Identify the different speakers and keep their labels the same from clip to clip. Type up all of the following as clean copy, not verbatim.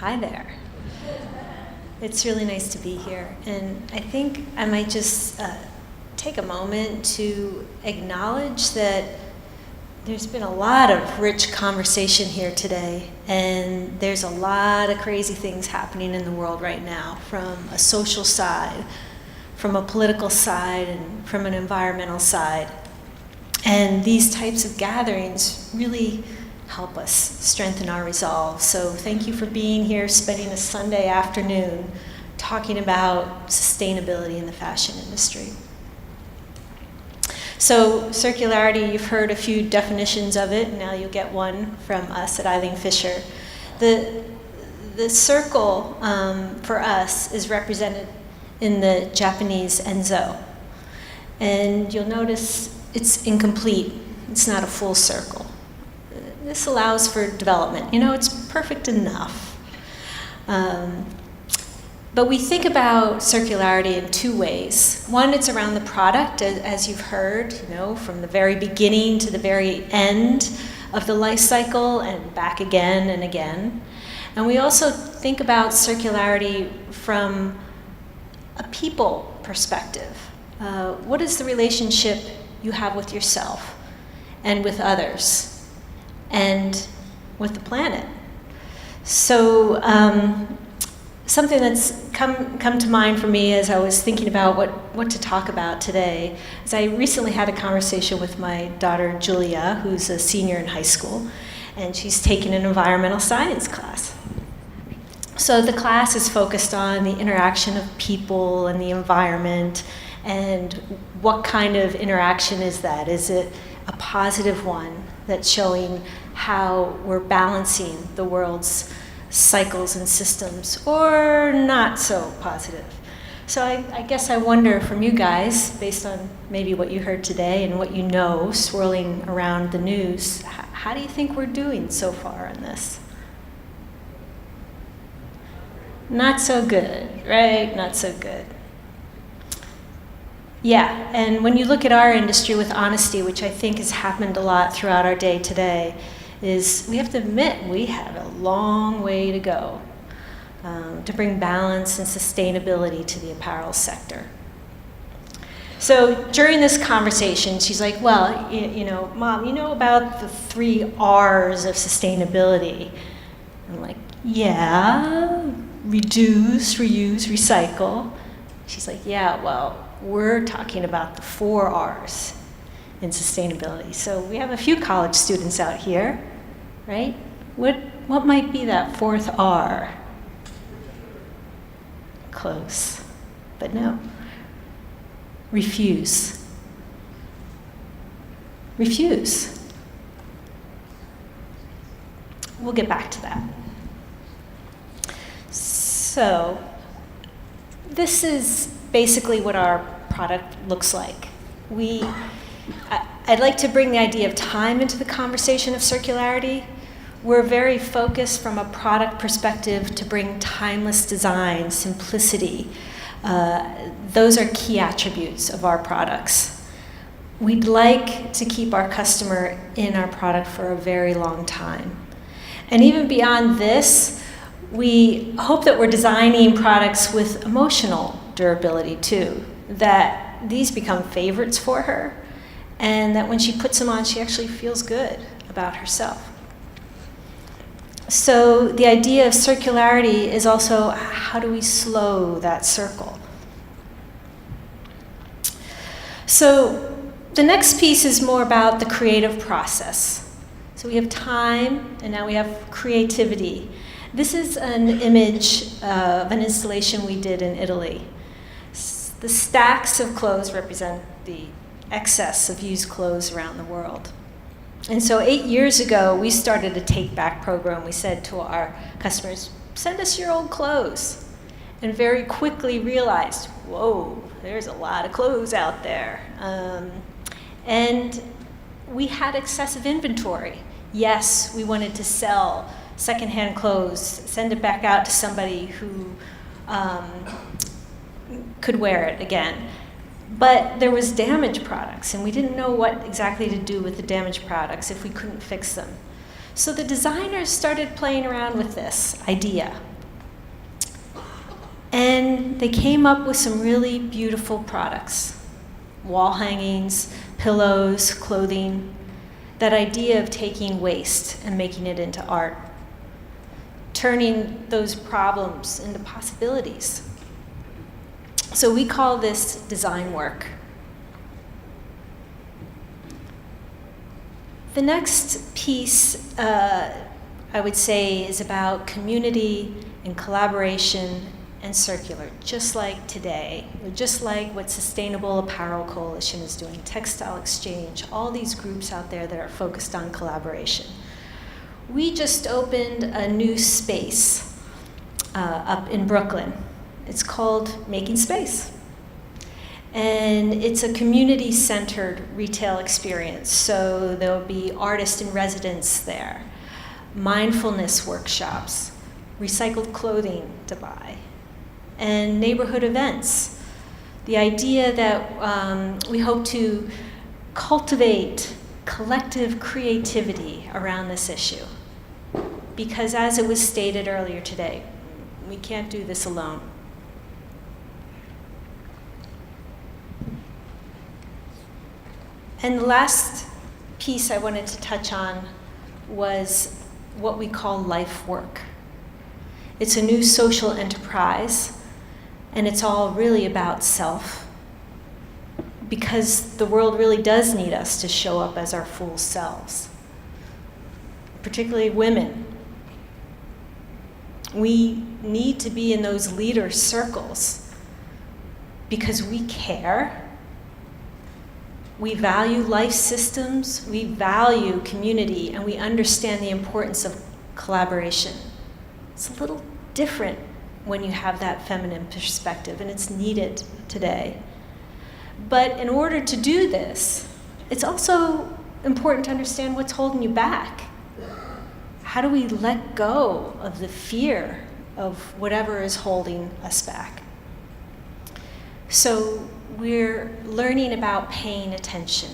Speaker 1: Hi there. It's really nice to be here. And I think I might just take a moment to acknowledge that there's been a lot of rich conversation here today, and there's a lot of crazy things happening in the world right now, from a social side, from a political side, and from an environmental side. And these types of gatherings really help us strengthen our resolve. So thank you for being here, spending a Sunday afternoon talking about sustainability in the fashion industry. So circularity, you've heard a few definitions of it. Now you'll get one from us at Eileen Fisher. The circle for us is represented in the Japanese enzo. And you'll notice it's incomplete. It's not a full circle. This allows for development. You know, it's perfect enough. But we think about circularity in two ways. One, it's around the product, as you've heard, you know, from the very beginning to the very end of the life cycle and back again and again. And we also think about circularity from a people perspective. What is the relationship you have with yourself and with others and with the planet? So something that's come to mind for me as I was thinking about what to talk about today is I recently had a conversation with my daughter Julia, who's a senior in high school, and she's taking an environmental science class. So the class is focused on the interaction of people and the environment, and what kind of interaction is that? Is it a positive one that's showing how we're balancing the world's cycles and systems, or not so positive? So I guess I wonder from you guys, based on maybe what you heard today and what you know swirling around the news, how do you think we're doing so far on this? Not so good, right? Not so good. Yeah, and when you look at our industry with honesty, which I think has happened a lot throughout our day today, is we have to admit we have a long way to go to bring balance and sustainability to the apparel sector. So during this conversation, she's like, well, you know, Mom, you know about the 3 R's of sustainability? I'm like, yeah, reduce, reuse, recycle. She's like, yeah, well, we're talking about the 4 R's in sustainability. So we have a few college students out here, right? What might be that 4th R? Close, but no. Refuse. Refuse. We'll get back to that. So this is basically what our product looks like. I'd like to bring the idea of time into the conversation of circularity. We're very focused from a product perspective to bring timeless design, simplicity. Those are key attributes of our products. We'd like to keep our customer in our product for a very long time. And even beyond this, we hope that we're designing products with emotional durability too, that these become favorites for her, and that when she puts them on, she actually feels good about herself. So the idea of circularity is also, how do we slow that circle? So the next piece is more about the creative process. So we have time, and now we have creativity. This is an image of an installation we did in Italy. The stacks of clothes represent the excess of used clothes around the world. And so 8 years ago, we started a take-back program. We said to our customers, send us your old clothes. And very quickly realized, whoa, there's a lot of clothes out there. And we had excessive inventory. Yes, we wanted to sell secondhand clothes, send it back out to somebody who could wear it again. But there was damaged products, and we didn't know what exactly to do with the damaged products if we couldn't fix them. So the designers started playing around with this idea. they came up with some really beautiful products. Wall hangings, pillows, clothing. That idea of taking waste and making it into art. Turning those problems into possibilities. So we call this design work. The next piece, I would say, is about community and collaboration and circular, just like today, just like what Sustainable Apparel Coalition is doing, Textile Exchange, all these groups out there that are focused on collaboration. We just opened a new space up in Brooklyn. It's called Making Space. And it's a community-centered retail experience. So there'll be artist in residence there, mindfulness workshops, recycled clothing to buy, and neighborhood events. The idea that we hope to cultivate collective creativity around this issue. Because as it was stated earlier today, we can't do this alone. And the last piece I wanted to touch on was what we call life work. It's a new social enterprise, and it's all really about self. Because the world really does need us to show up as our full selves, particularly women. We need to be in those leader circles because we care, we value life systems, we value community, and we understand the importance of collaboration. It's a little different when you have that feminine perspective, and it's needed today. But in order to do this, it's also important to understand what's holding you back. How do we let go of the fear of whatever is holding us back? So we're learning about paying attention.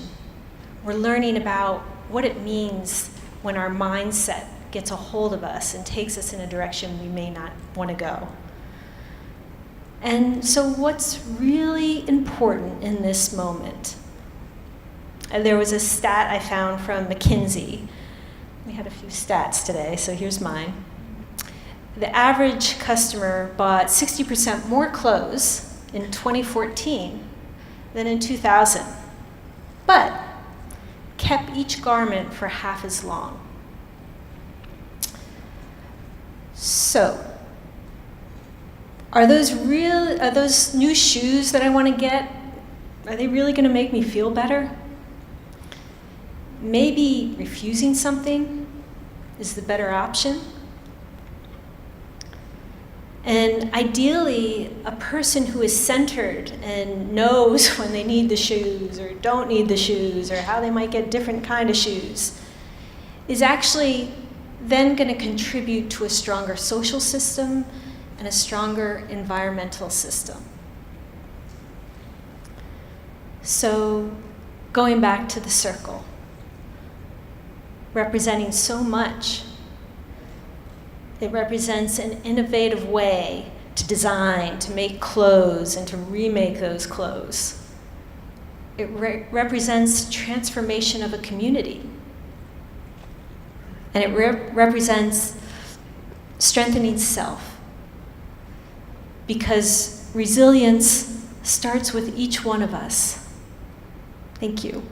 Speaker 1: We're learning about what it means when our mindset gets a hold of us and takes us in a direction we may not want to go. And so what's really important in this moment? There was a stat I found from McKinsey. We had a few stats today, so here's mine. The average customer bought 60% more clothes in 2014 than in 2000, but kept each garment for half as long. So, are those new shoes that I want to get, are they really going to make me feel better? Maybe refusing something is the better option. And ideally, a person who is centered and knows when they need the shoes or don't need the shoes or how they might get different kind of shoes is actually then going to contribute to a stronger social system and a stronger environmental system. So going back to the circle, representing so much. It represents an innovative way to design, to make clothes, and to remake those clothes. It represents transformation of a community. And it represents strengthening self. Because resilience starts with each one of us. Thank you.